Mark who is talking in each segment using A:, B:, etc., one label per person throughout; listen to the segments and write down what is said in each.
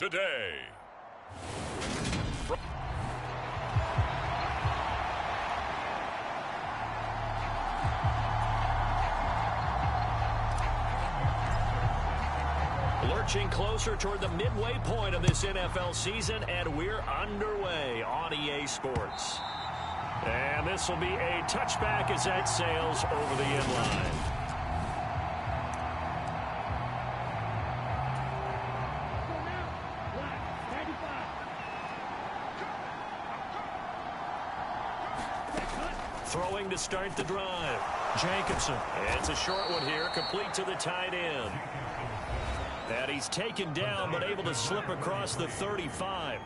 A: today.
B: Lurching closer toward the midway point of this NFL season, and we're underway on EA Sports. And this will be a touchback as that sails over the inline. Throwing to start the drive. Jacobson. It's a short one here, complete to the tight end. And he's taken down, but able to slip across the 35.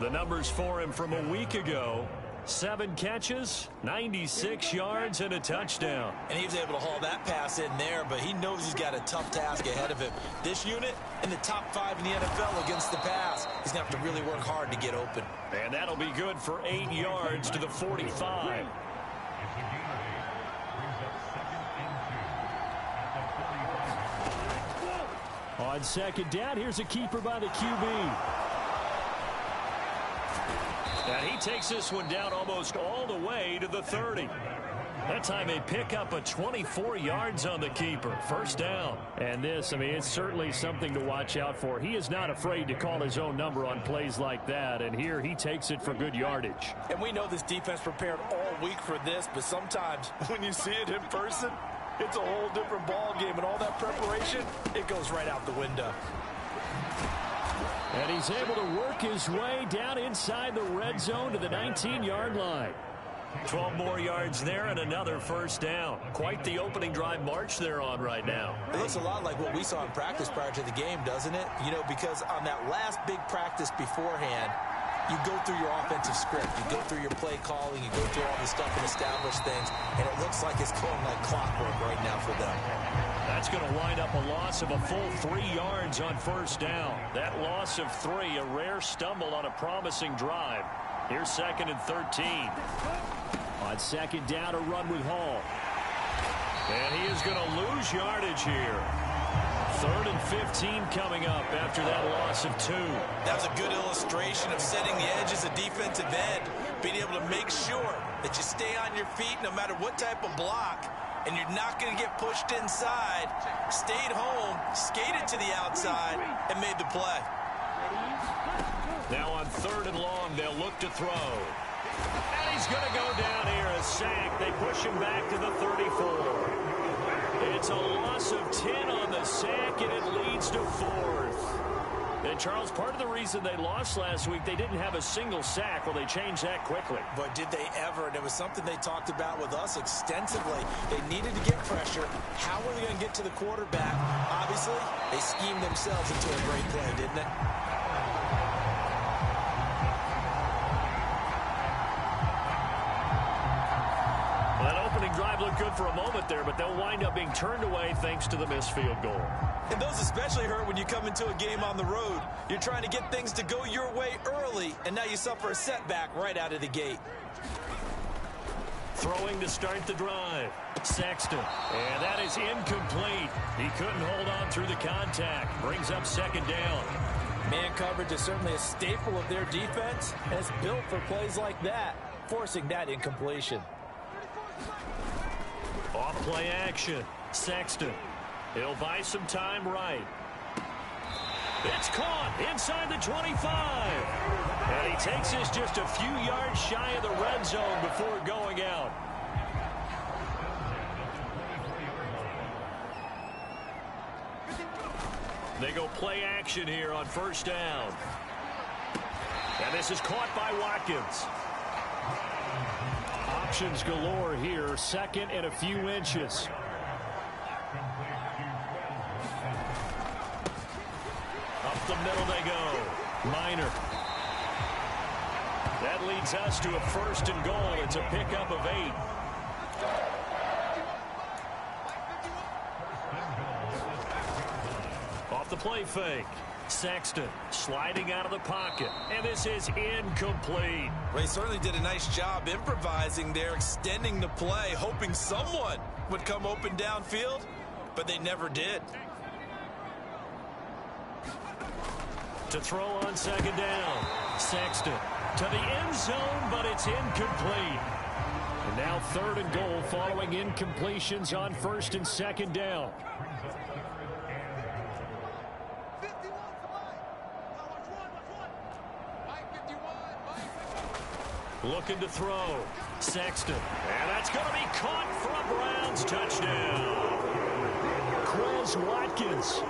B: The numbers for him from a week ago: 7 catches, 96 yards, and a touchdown.
C: And he was able to haul that pass in there, but he knows he's got a tough task ahead of him. This unit in the top 5 in the NFL against the pass. He's going to have to really work hard to get open.
B: And that'll be good for 8 yards to the 45. On second down, here's a keeper by the QB. And he takes this one down almost all the way to the 30. That time they pick up a 24 yards on the keeper. First down. And this, I mean, it's certainly something to watch out for. He is not afraid to call his own number on plays like that. And here he takes it for good yardage.
C: And we know this defense prepared all week for this, but sometimes when you see it in person, it's a whole different ball game. And all that preparation, it goes right out the window.
B: And he's able to work his way down inside the red zone to the 19-yard line. 12 more yards there and another first down. Quite the opening drive march they're on right now.
C: It looks a lot like what we saw in practice prior to the game, doesn't it? You know, because on that last big practice beforehand, you go through your offensive script. You go through your play calling. You go through all the stuff and establish things. And it looks like it's going like clockwork right now for them.
B: That's going to wind up a loss of a full 3 yards on first down. That loss of 3, a rare stumble on a promising drive. Here's 2nd and 13. On second down, a run with Hall. And he is going to lose yardage here. 3rd and 15 coming up after that loss of 2.
C: That was a good illustration of setting the edge as a defensive end, being able to make sure that you stay on your feet no matter what type of block, and you're not going to get pushed inside. Stayed home, skated to the outside, and made the play.
B: Now on 3rd and long, they'll look to throw. And he's going to go down here, a sack. They push him back to the 34. It's a loss of 10 on the sack, and it leads to 4th. And, Charles, part of the reason they lost last week, they didn't have a single sack. Well, they changed that quickly.
C: But did they ever? And it was something they talked about with us extensively. They needed to get pressure. How were they going to get to the quarterback? Obviously, they schemed themselves into a great play, didn't they?
B: Drive looked good for a moment there, but they'll wind up being turned away thanks to the missed field goal.
C: And those especially hurt when you come into a game on the road. You're trying to get things to go your way early, and now you suffer a setback right out of the gate.
B: Throwing to start the drive. Sexton. And that is incomplete. He couldn't hold on through the contact. Brings up 2nd down.
C: Man coverage is certainly a staple of their defense, and it's built for plays like that, forcing that incompletion.
B: Off play action. Sexton. He'll buy some time right. It's caught inside the 25. And he takes this just a few yards shy of the red zone before going out. They go play action here on first down. And this is caught by Watkins. Options galore here. 2nd and a few inches. Up the middle they go. Minor. That leads us to a 1st and goal. It's a pickup of 8. Off the play fake. Sexton sliding out of the pocket. And this is incomplete.
C: Well, he certainly did a nice job improvising there, extending the play, hoping someone would come open downfield, but they never did.
B: To throw on second down. Sexton to the end zone, but it's incomplete. And now 3rd and goal following incompletions on 1st and 2nd down. Looking to throw. Sexton. And that's going to be caught for a Browns touchdown. Quez Watkins,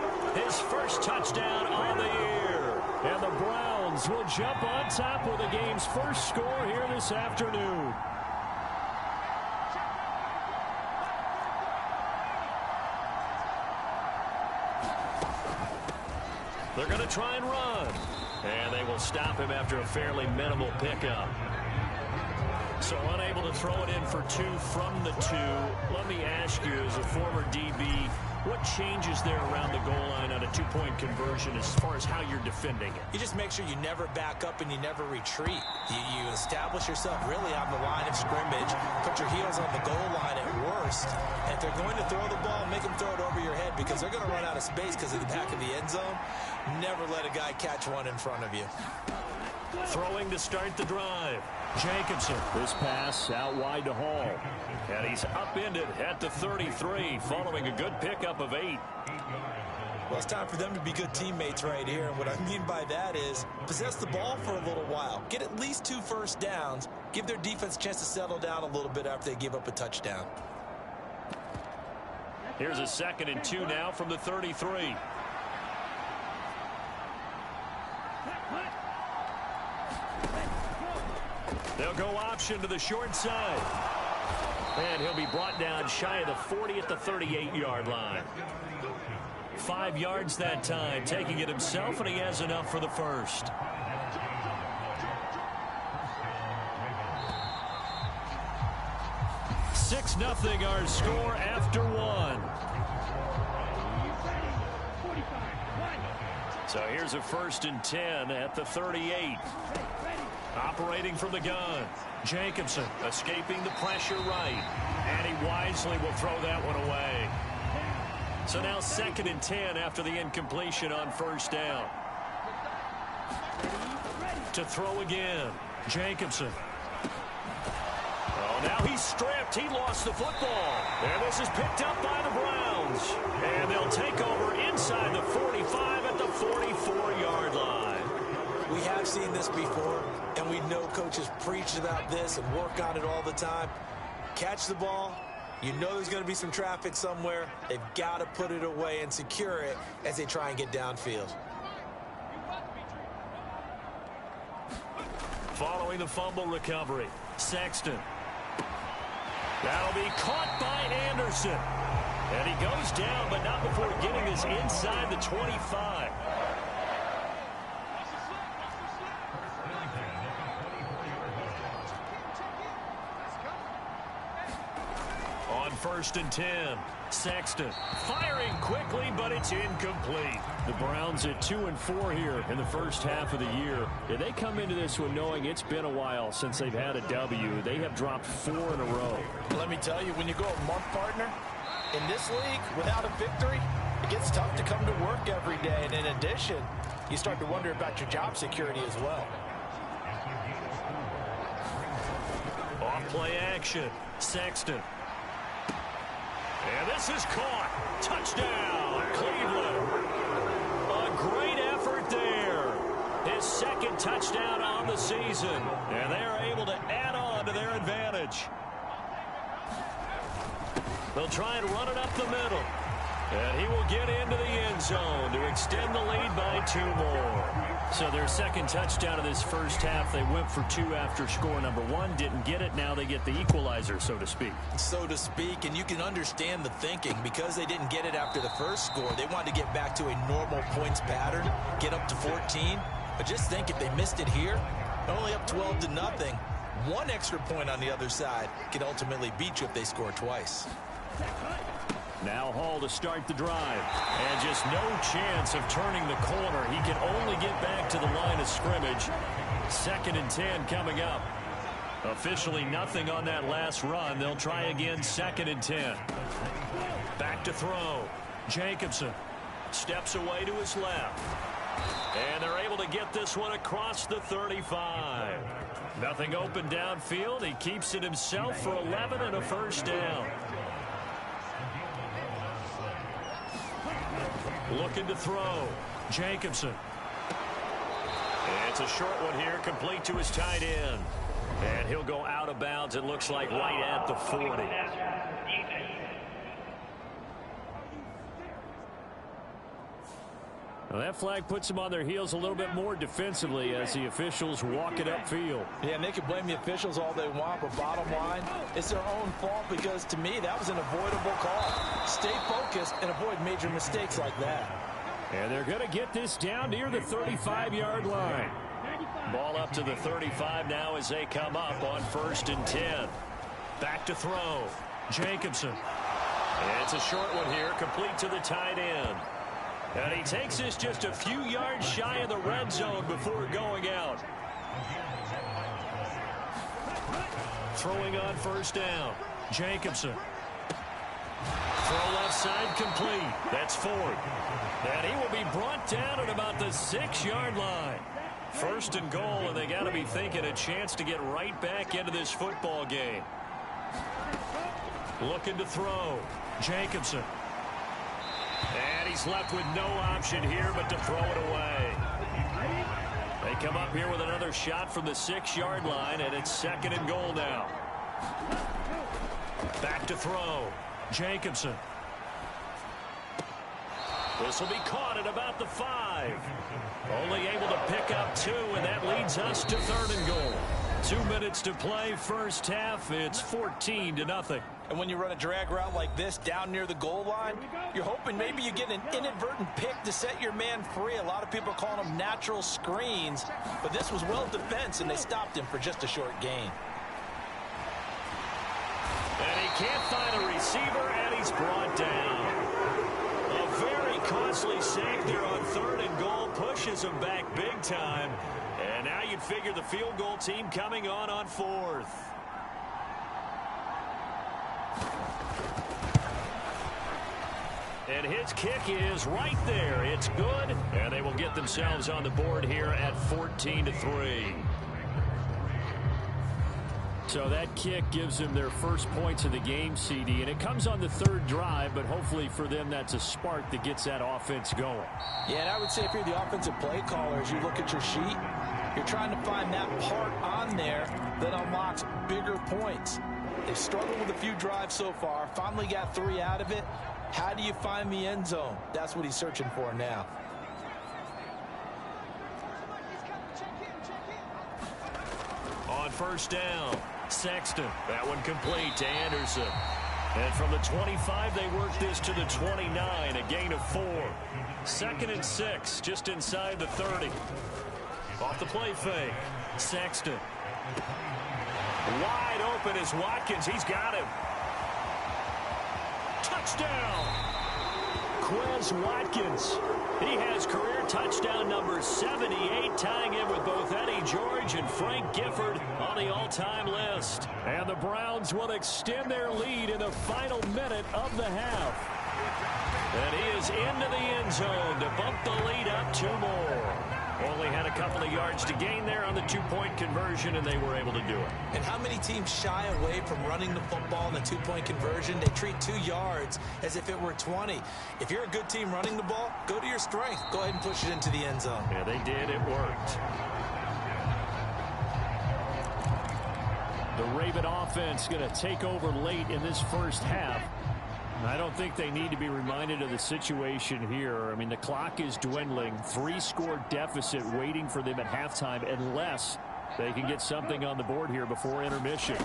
B: his first touchdown on the year. And the Browns will jump on top with the game's first score here this afternoon. They're going to try and run. And they will stop him after a fairly minimal pickup. So unable to throw it in for 2 from the 2. Let me ask you, as a former DB, what changes there around the goal line on a 2-point conversion as far as how you're defending it?
C: You just make sure you never back up and you never retreat. You establish yourself really on the line of scrimmage, put your heels on the goal line at worst. And if they're going to throw the ball, make them throw it over your head because they're going to run out of space because of the back of the end zone. Never let a guy catch one in front of you.
B: Throwing to start the drive. Jacobson. This pass out wide to Hall. And he's upended at the 33 following a good pickup of 8.
C: Well, it's time for them to be good teammates right here. And what I mean by that is possess the ball for a little while. Get at least 2 first downs. Give their defense a chance to settle down a little bit after they give up a touchdown.
B: Here's a 2nd and 2 now from the 33. They'll go option to the short side. And he'll be brought down shy of the 40 at the 38-yard line. 5 yards that time, taking it himself, and he has enough for the first. Six 0 our score after 1. So here's a 1st and 10 at the 38. Operating from the gun. Jacobson escaping the pressure right. And he wisely will throw that one away. So now 2nd and 10 after the incompletion on 1st down. To throw again. Jacobson. Oh, now he's stripped. He lost the football. And this is picked up by the Browns. And they'll take over inside the 45 at the 44-yard line.
C: We have seen this before, and we know coaches preach about this and work on it all the time. Catch the ball. You know there's going to be some traffic somewhere. They've got to put it away and secure it as they try and get downfield.
B: Following the fumble recovery, Sexton. That'll be caught by Anderson. And he goes down, but not before getting this inside the 25. On 1st and 10, Sexton firing quickly, but it's incomplete. The Browns at 2-4 here in the first half of the year. And they come into this one knowing it's been a while since they've had a W. They have dropped 4 in a row.
A: Let me tell you, when you go a month, partner, in this league, without a victory, it gets tough to come to work every day. And in addition, you start to wonder about your job security as well.
B: Off play action, Sexton. And this is caught. Touchdown, Cleveland. A great effort there. His 2nd touchdown on the season. And they are able to add on to their advantage. They'll try and run it up the middle. And he will get into the end zone to extend the lead by 2 more. So their 2nd touchdown of this first half, they went for 2 after score number 1. Didn't get it. Now they get the equalizer, so to speak.
C: So to speak, and you can understand the thinking. Because they didn't get it after the first score, they wanted to get back to a normal points pattern, get up to 14. But just think, if they missed it here, only up 12-0, 1 extra point on the other side can ultimately beat you if they score twice.
B: Now Hall to start the drive. And just no chance of turning the corner. He can only get back to the line of scrimmage. 2nd and 10 coming up. Officially nothing on that last run. They'll try again, 2nd and 10. Back to throw. Jacobson steps away to his left. And they're able to get this one across the 35. Nothing open downfield. He keeps it himself for 11 and a first down. Looking to throw. Jacobson. It's a short one here, complete to his tight end. And he'll go out of bounds, it looks like, right at the 40. Well, that flag puts them on their heels a little bit more defensively as the officials walk it upfield.
A: Yeah, and they can blame the officials all they want, but bottom line, it's their own fault because, to me, that was an avoidable call. Stay focused and avoid major mistakes like that.
B: And they're going to get this down near the 35-yard line. Ball up to the 35 now as they come up on 1st and 10. Back to throw. Jacobson. It's a short one here, complete to the tight end. And he takes this just a few yards shy of the red zone before going out. Throwing on 1st down. Jacobson. Throw left side complete. That's Ford. And he will be brought down at about the 6-yard line. 1st and goal, and they got to be thinking a chance to get right back into this football game. Looking to throw. Jacobson. And he's left with no option here but to throw it away. They come up here with another shot from the 6-yard line, and it's 2nd and goal now. Back to throw. Jacobson. This will be caught at about the 5. Only able to pick up 2, and that leads us to 3rd and goal. 2 minutes to play, first half. It's 14-0.
A: And when you run a drag route like this down near the goal line, you're hoping maybe you get an inadvertent pick to set your man free. A lot of people are calling them natural screens, but this was well defense, and they stopped him for just a short gain.
B: And he can't find a receiver, and he's brought down. A very costly sack there on 3rd and goal, pushes him back big time. And now you'd figure the field goal team coming on 4th. And his kick is right there. It's good, and they will get themselves on the board here at 14-3. So that kick gives them their first points of the game, CD, and it comes on the 3rd drive, but hopefully for them that's a spark that gets that offense going.
A: Yeah, and I would say if you're the offensive play caller, as you look at your sheet, you're trying to find that part on there that unlocks bigger points. They've struggled with a few drives so far, finally got 3 out of it. How do you find the end zone? That's what he's searching for now.
B: On 1st down, Sexton. That one complete to Anderson. And from the 25, they work this to the 29, a gain of 4. 2nd and 6, just inside the 30. Off the play fake, Sexton. Wide open is Watkins. He's got him. Touchdown! Quez Watkins. He has career touchdown number 78, tying in with both Eddie George and Frank Gifford on the all-time list. And the Browns will extend their lead in the final minute of the half. And he is into the end zone to bump the lead up 2 more. Only had a couple of yards to gain there on the 2-point conversion, and they were able to do it.
C: And how many teams shy away from running the football in the 2-point conversion? They treat 2 yards as if it were 20. If you're a good team running the ball, go to your strength. Go ahead and push it into the end zone.
B: Yeah, they did. It worked. The Raven offense going to take over late in this first half. I don't think they need to be reminded of the situation here. I mean, the clock is dwindling. 3-score deficit waiting for them at halftime unless they can get something on the board here before intermission.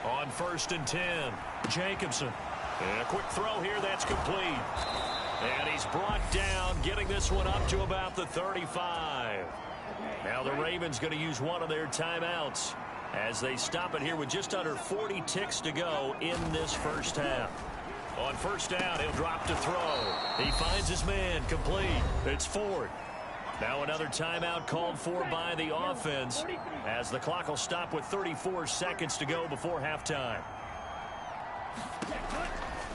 B: On 1st and 10, Jacobson. And a quick throw here that's complete. And he's brought down, getting this one up to about the 35. Now the Ravens going to use one of their timeouts as they stop it here with just under 40 ticks to go in this first half. On 1st down, he'll drop to throw. He finds his man, complete. It's Ford. Now another timeout called for by the offense as the clock will stop with 34 seconds to go before halftime.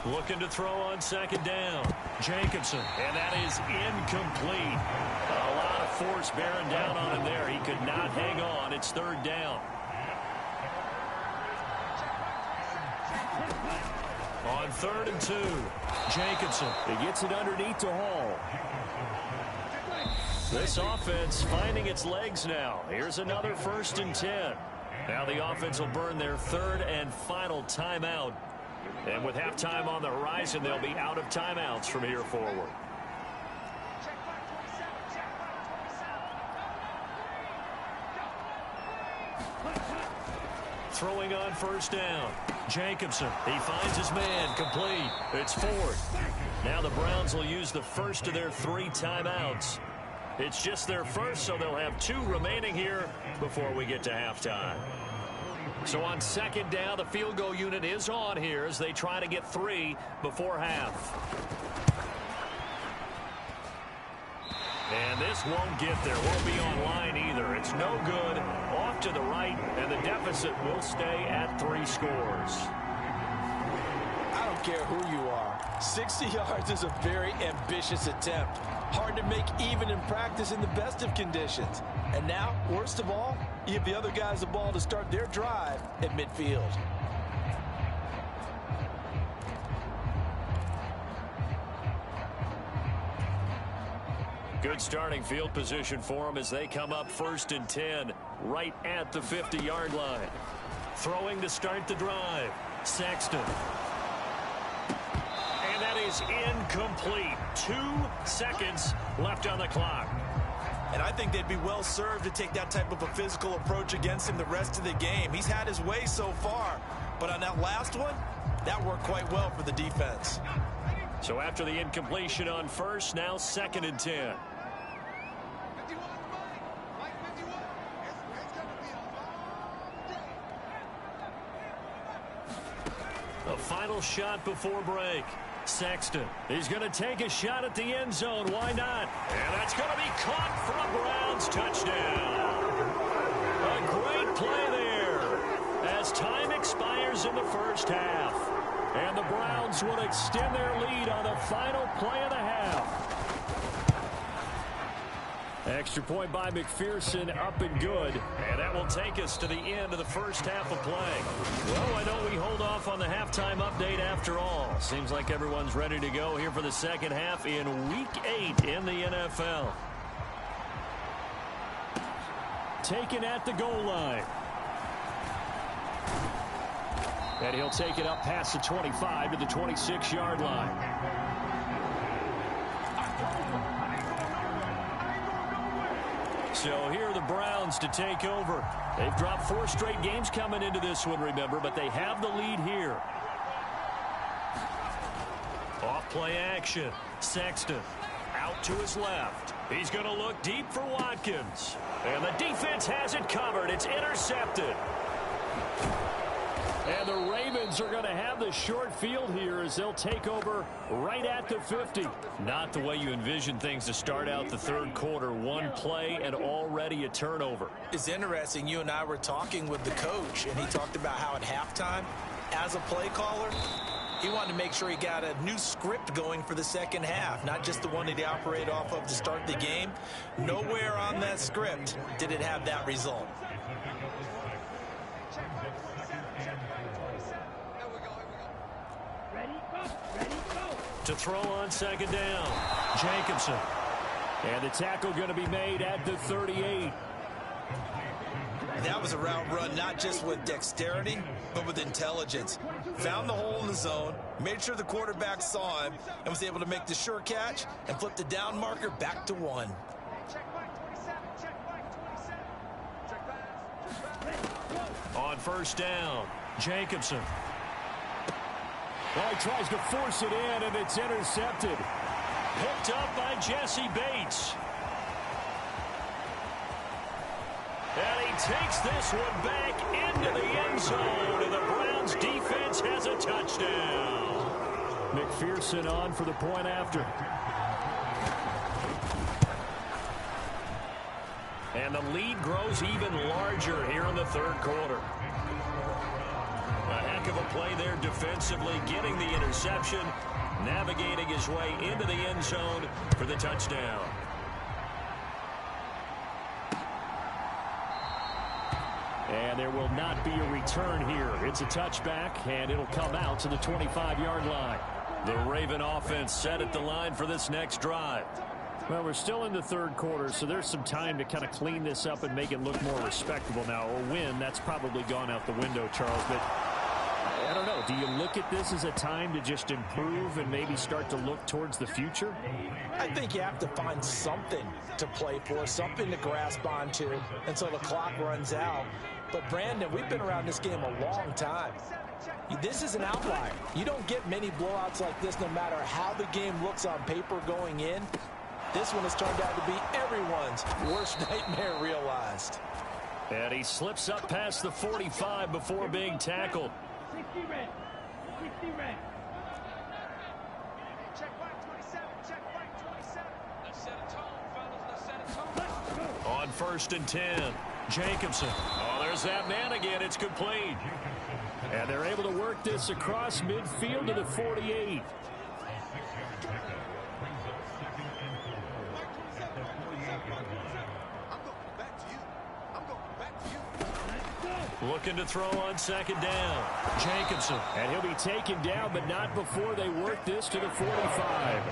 B: Looking to throw on second down. Jacobson, and that is incomplete. A lot of force bearing down on him there. He could not hang on. It's third down. On 3rd and 2, Jacobson. He gets it underneath to Hall. This offense finding its legs now. Here's another 1st and 10. Now the offense will burn their 3rd and final timeout. And with halftime on the horizon, they'll be out of timeouts from here forward. Throwing on 1st down. Jacobson, he finds his man, complete. It's 4th. Now the Browns will use the first of their 3 timeouts. It's just their first, so they'll have 2 remaining here before we get to halftime. So on 2nd down, the field goal unit is on here as they try to get 3 before half. And this won't get there, won't be online either. It's no good, off to the right, and the deficit will stay at 3 scores.
A: I don't care who you are. 60 yards is a very ambitious attempt. Hard to make even in practice in the best of conditions. And now, worst of all, you give the other guys the ball to start their drive at midfield.
B: Good starting field position for them as they come up 1st and 10, right at the 50-yard line. Throwing to start the drive. Sexton. And that is incomplete. 2 seconds left on the clock.
C: And I think they'd be well served to take that type of a physical approach against him the rest of the game. He's had his way so far, but on that last one, that worked quite well for the defense.
B: So after the incompletion on 1st, now 2nd and 10. A final shot before break. Sexton, he's going to take a shot at the end zone. Why not? And that's going to be caught for a Browns touchdown. A great play there as time expires in the 1st half. And the Browns will extend their lead on the final play of the half. Extra point by McPherson, up and good. And that will take us to the end of the 1st half of play. Well, why don't we hold off on the halftime update after all? Seems like everyone's ready to go here for the 2nd half in Week 8 in the NFL. Taken at the goal line. And he'll take it up past the 25 to the 26-yard line. So here are the Browns to take over. They've dropped 4 straight games coming into this one, remember, but they have the lead here. Off play action. Sexton out to his left. He's going to look deep for Watkins. And the defense has it covered. It's intercepted. And the Ravens are going to have the short field here as they'll take over right at the 50. Not the way you envision things to start out the 3rd quarter. 1 play and already a turnover.
C: It's interesting. You and I were talking with the coach, and he talked about how at halftime, as a play caller, he wanted to make sure he got a new script going for the 2nd half, not just the one that he operated off of to start the game. Nowhere on that script did it have that result.
B: To throw on 2nd down, Jacobson. And the tackle going to be made at the 38.
C: That was a route run, not just with dexterity, but with intelligence. Found the hole in the zone, made sure the quarterback saw him, and was able to make the sure catch and flip the down marker back to 1.
B: On 1st down, Jacobson. Well, he tries to force it in, and it's intercepted. Picked up by Jesse Bates. And he takes this one back into the end zone, and the Browns defense has a touchdown. McPherson on for the point after. And the lead grows even larger here in the 3rd quarter. A heck of a play there defensively, getting the interception, navigating his way into the end zone for the touchdown. And there will not be a return here. It's a touchback, and it'll come out to the 25-yard line. The Raven offense set at the line for this next drive.
D: Well, we're still in the third quarter, so there's some time to kind of clean this up and make it look more respectable now. A win, that's probably gone out the window, Charles. But I don't know. Do you look at this as a time to just improve and maybe start to look towards the future?
A: I think you have to find something to play for, something to grasp onto until the clock runs out. But, Brandon, we've been around this game a long time. This is an outlier. You don't get many blowouts like this no matter how the game looks on paper going in. This one has turned out to be everyone's worst nightmare realized.
B: And he slips up past the 45 before being tackled.
E: 60 red. 60 red.
F: Check back 27. Check back 27. Let's set a tone, fellas. Let's set a tone.
B: On 1st and 10, Jacobson. Oh, there's that man again. It's complete.
D: And they're able to work this across midfield to the 48.
B: Looking to throw on 2nd down. Jacobson.
D: And he'll be taken down, but not before they work this to the 45.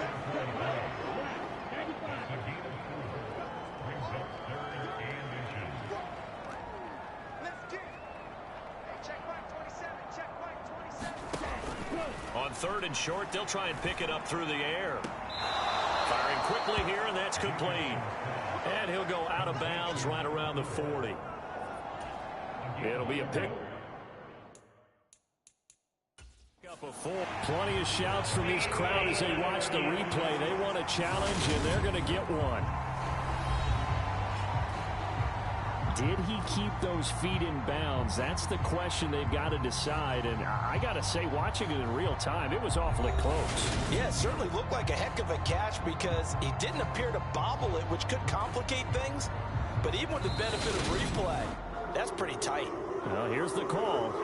B: On 3rd and short, they'll try and pick it up through the air. Firing quickly here, and that's complete. And he'll go out of bounds right around the 40. It'll be a pick. Up a full.
D: Plenty of shouts from this crowd as they watch the replay. They want a challenge, and they're going to get one. Did he keep those feet in bounds? That's the question they've got to decide. And I got to say, watching it in real time, it was awfully close.
A: Yeah, it certainly looked like a heck of a catch because he didn't appear to bobble it, which could complicate things. But even with the benefit of replay, that's pretty tight.
D: Well, here's the call.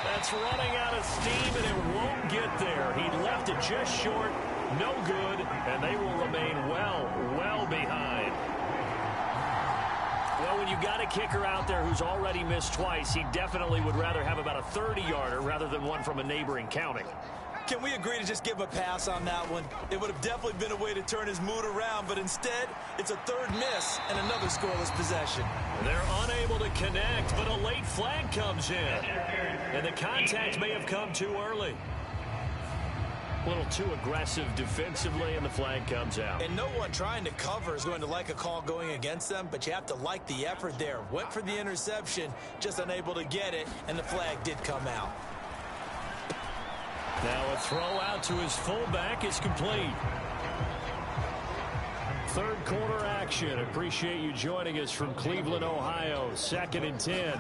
B: That's running out of steam, and it won't get there. He left it just short, no good, and they will remain well behind. Well, when you got a kicker out there who's already missed twice, he definitely would rather have about a 30-yarder rather than one from a neighboring county.
C: Can we agree to just give him a pass on that one? It would have definitely been a way to turn his mood around, but instead, it's a 3rd miss and another scoreless possession.
B: They're unable to connect, but a late flag comes in. And the contact may have come too early. A little too aggressive defensively, and the flag comes out.
C: And no one trying to cover is going to like a call going against them, but you have to like the effort there. Went for the interception, just unable to get it, and the flag did come out.
B: Now a throw out to his fullback is complete.
D: 3rd quarter action. Appreciate you joining us from Cleveland, Ohio. 2nd and 10.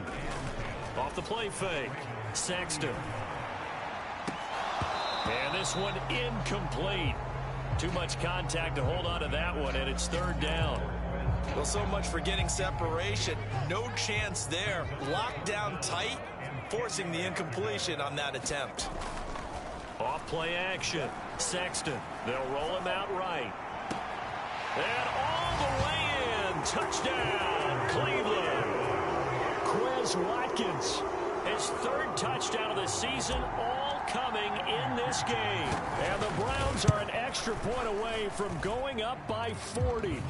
B: Off the play fake. Sexton. And this one incomplete. Too much contact to hold on to that one, and it's 3rd down.
C: Well, so much for getting separation. No chance there. Locked down tight, forcing the incompletion on that attempt.
B: Off play action. Sexton. They'll roll him out right. And all the way in. Touchdown, Cleveland. Quez Watkins. His 3rd touchdown of the season, all coming in this game.
D: And the Browns are an extra point away from going up by 40.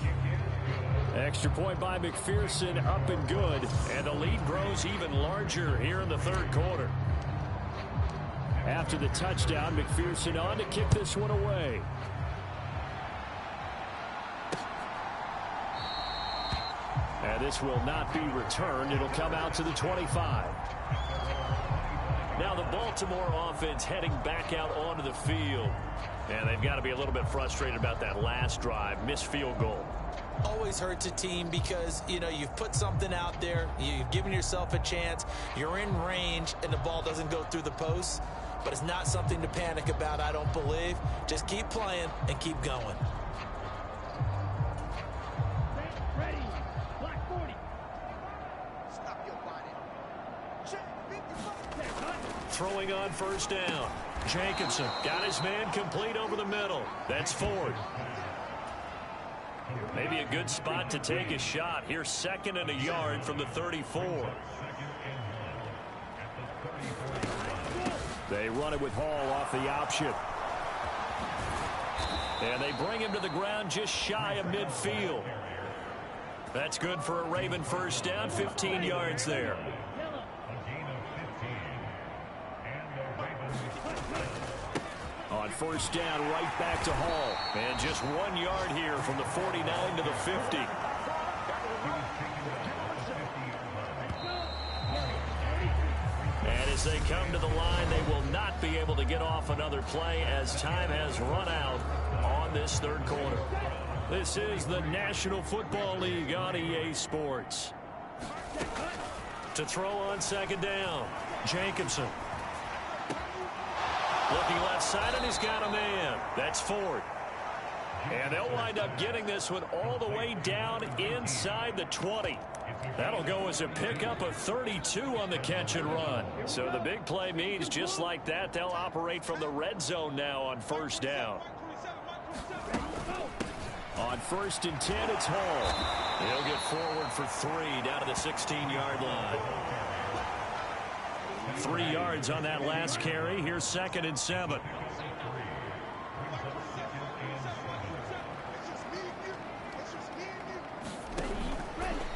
D: Extra point by McPherson, up and good. And the lead grows even larger here in the 3rd quarter. After the touchdown, McPherson on to kick this one away. And this will not be returned. It'll come out to the 25.
B: Now the Baltimore offense heading back out onto the field. And they've got to be a little bit frustrated about that last drive. Missed field goal.
C: Always hurts a team because, you know, you've put something out there. You've given yourself a chance. You're in range, and the ball doesn't go through the post. but it's not something to panic about, I don't believe. Just keep playing and keep going.
E: Ready. Black 40.
F: Stop your body.
B: Throwing on first down. Jacobson got his man complete over the middle. That's Ford. Maybe a good spot to take a shot. Here's 2nd and a yard from the 34.
D: They run it with Hall off the option.
B: And they bring him to the ground just shy of midfield. That's good for a Raven first down, 15 yards there.
D: On first down, right back to Hall.
B: And just 1 yard here from the 49 to the 50. And as they come to the line, they will not be able to get off another play as time has run out on this 3rd quarter. This is the National Football League on EA Sports. To throw on 2nd down, Jacobson. Looking left side, and he's got a man. That's Ford. And they'll wind up getting this one all the way down inside the 20. That'll go as a pickup of 32 on the catch and run. So the big play means just like that, they'll operate from the red zone now on first down.
D: On 1st and 10, it's Hall.
B: He'll get forward for 3 down to the 16-yard line. 3 yards on that last carry. Here's 2nd and 7.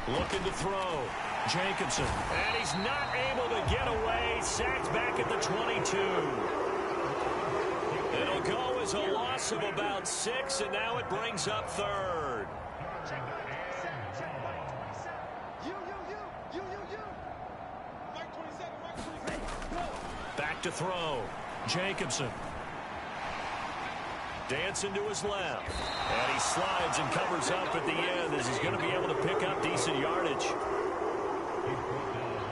B: Looking to throw. Jacobson. And he's not able to get away. Sacked back at the 22. It'll go as a loss of about 6, and now it brings up 3rd. Back to throw. Jacobson. Dancing to his left. And he slides and covers up at the end as he's going to be able to pick up decent yardage.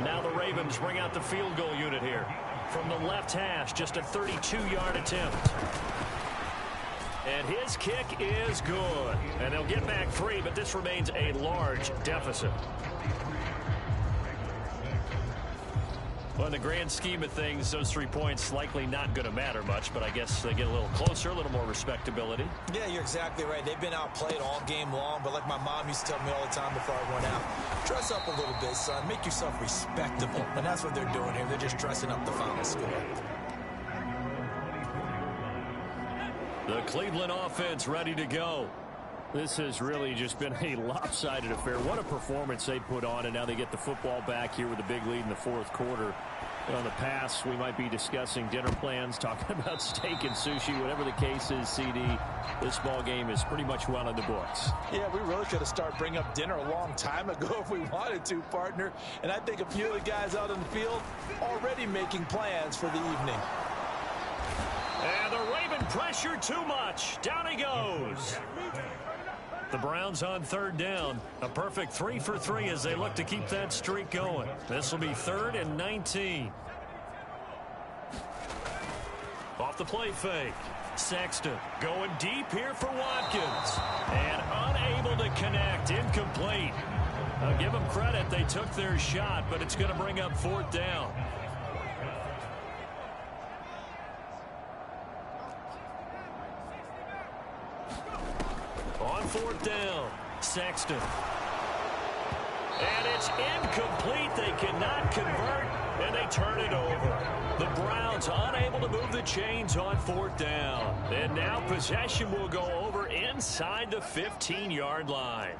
B: Now the Ravens bring out the field goal unit here. From the left hash, just a 32-yard attempt. And his kick is good. And they'll get back 3, but this remains a large deficit. Well, in the grand scheme of things, those 3 points likely not going to matter much, but I guess they get a little closer, a little more respectability.
C: Yeah, you're exactly right. They've been outplayed all game long, but like my mom used to tell me all the time before I went out, dress up a little bit, son. Make yourself respectable. And that's what they're doing here. They're just dressing up the final score.
B: The Cleveland offense ready to go.
D: This has really just been a lopsided affair. What a performance they put on, and now they get the football back here with a big lead in the 4th quarter. And on the pass, we might be discussing dinner plans, talking about steak and sushi, whatever the case is, CD. This ball game is pretty much well in the books.
A: Yeah, we really could have started bringing up dinner a long time ago if we wanted to, partner. And I think a few of the guys out in the field already making plans for the evening.
B: And the Raven pressure too much. Down he goes. The Browns on 3rd down. A perfect 3 for 3 as they look to keep that streak going. This will be 3rd and 19. Off the play fake. Sexton going deep here for Watkins. And unable to connect. Incomplete. I'll give them credit. They took their shot, but it's going to bring up 4th down. On 4th down, Sexton. And it's incomplete. They cannot convert, and they turn it over. The Browns unable to move the chains on 4th down. And now possession will go over inside the 15-yard line.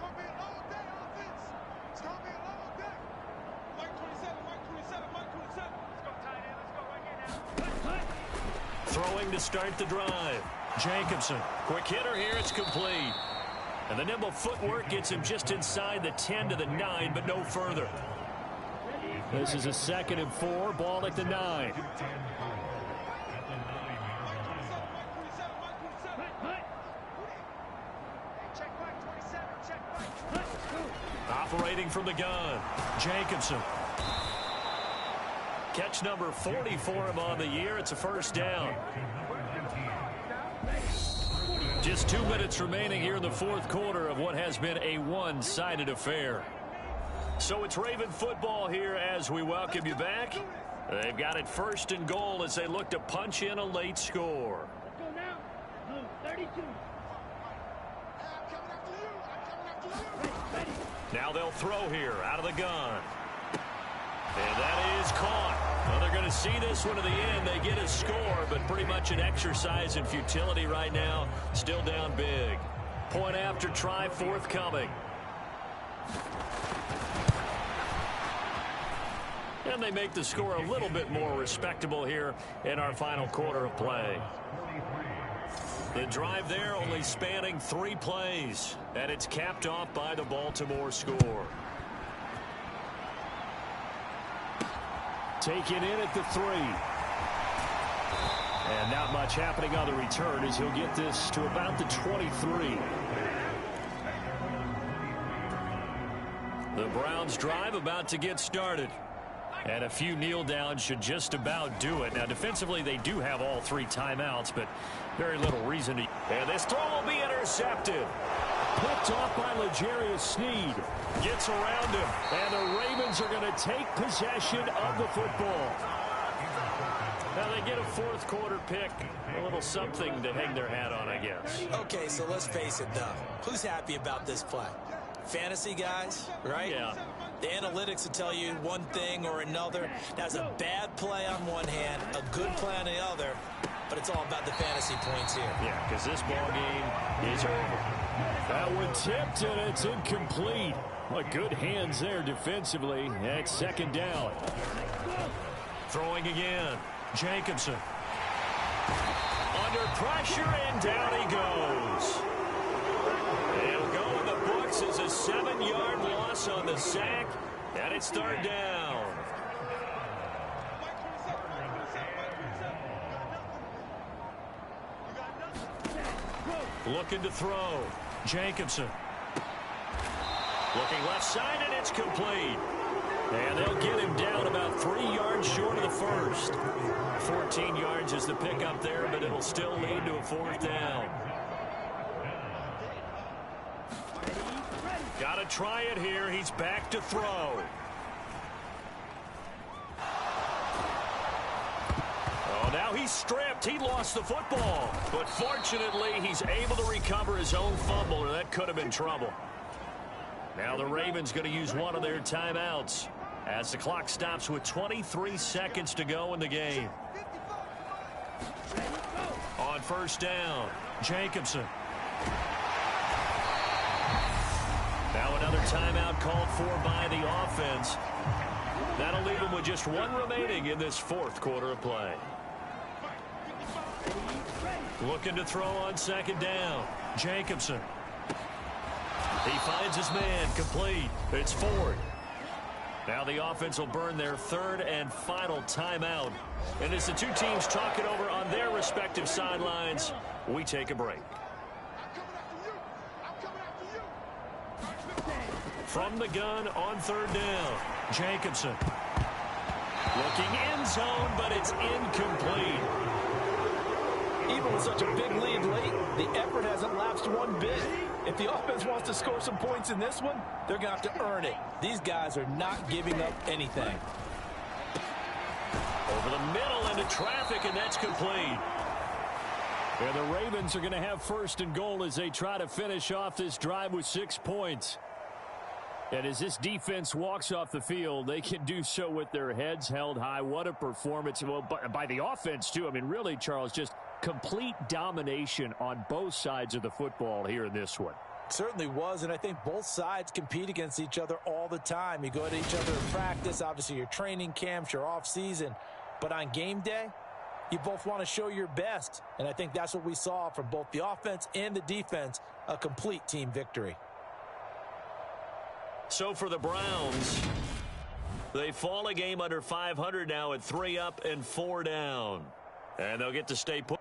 B: Throwing to start the drive. Jacobson, quick hitter here, it's complete. And the nimble footwork gets him just inside the 10 to the 9, but no further.
D: This is a 2nd and 4, ball at the 9. Operating from the gun, Jacobson.
B: Catch number 40 for him on the year. It's a first down. Just 2 minutes remaining here in the fourth quarter of what has been a one-sided affair. So it's Raven football here as we welcome you back. They've got it first and goal as they look to punch in a late score.
E: Let's go now. Blue, 32. Ready.
B: Now they'll throw here out of the gun. And that is caught. Well, they're going to see this one to the end. They get a score, but pretty much an exercise in futility right now. Still down big. Point after try forthcoming. And they make the score a little bit more respectable here in our final quarter of play. The drive there only spanning 3 plays. And it's capped off by the Baltimore score.
D: Taken in at the 3. And not much happening on the return as he'll get this to about the 23.
B: The Browns drive about to get started. And a few kneel downs should just about do it. Now, defensively, they do have all 3 timeouts, but very little reason to. And this throw will be intercepted.
D: Picked off by L'Jarius Sneed.
B: Gets around him.
D: And the Ravens are going to take possession of the football.
B: Now they get a fourth quarter pick. A little something to hang their hat on, I guess.
C: Okay, so let's face it, though. Who's happy about this play? Fantasy guys, right?
B: Yeah.
C: The analytics will tell you one thing or another. That's a bad play on one hand, a good play on the other, but it's all about the fantasy points here.
B: Yeah, because this ball game is over.
D: That one tipped, and it's incomplete. What good hands there defensively. That's second down.
B: Throwing again. Jacobson. Under pressure, and down he goes. It'll go in the books as a 7-yard loss on the sack, and it's third down. Looking to throw. Jacobson. Looking left side, and it's complete. And they'll get him down about 3 yards short of the first. 14 yards is the pickup there, but it'll still lead to a fourth down. Got to try it here. He's back to throw. Oh, now he's stripped. He lost the football. But fortunately, he's able to recover his own fumble, or that could have been trouble. Now the Ravens going to use one of their timeouts as the clock stops with 23 seconds to go in the game. On first down, Jacobson. Now another timeout called for by the offense. That'll leave them with just 1 remaining in this fourth quarter of play. Looking to throw on second down, Jacobson. He finds his man, complete. It's Ford. Now the offense will burn their third and final timeout. And as the two teams talk it over on their respective sidelines, we take a break. From the gun on third down, Jacobson. Looking end zone, but it's incomplete.
A: Even with such a big lead late, the effort hasn't lapsed one bit. If the offense wants to score some points in this one, they're going to have to earn it. These guys are not giving up anything.
B: Over the middle into traffic, and that's complete.
D: And the Ravens are going to have first and goal as they try to finish off this drive with 6 points. And as this defense walks off the field, they can do so with their heads held high. What a performance. Well, by the offense, too. I mean, really, Charles, just complete domination on both sides of the football here in this one.
A: Certainly was, and I think both sides compete against each other all the time. You go at each other in practice, obviously your training camps, your off-season. But on game day, you both want to show your best. And I think that's what we saw from both the offense and the defense, a complete team victory.
B: So for the Browns, they fall a game under 500 now at 3 up and 4 down. And they'll get to stay put.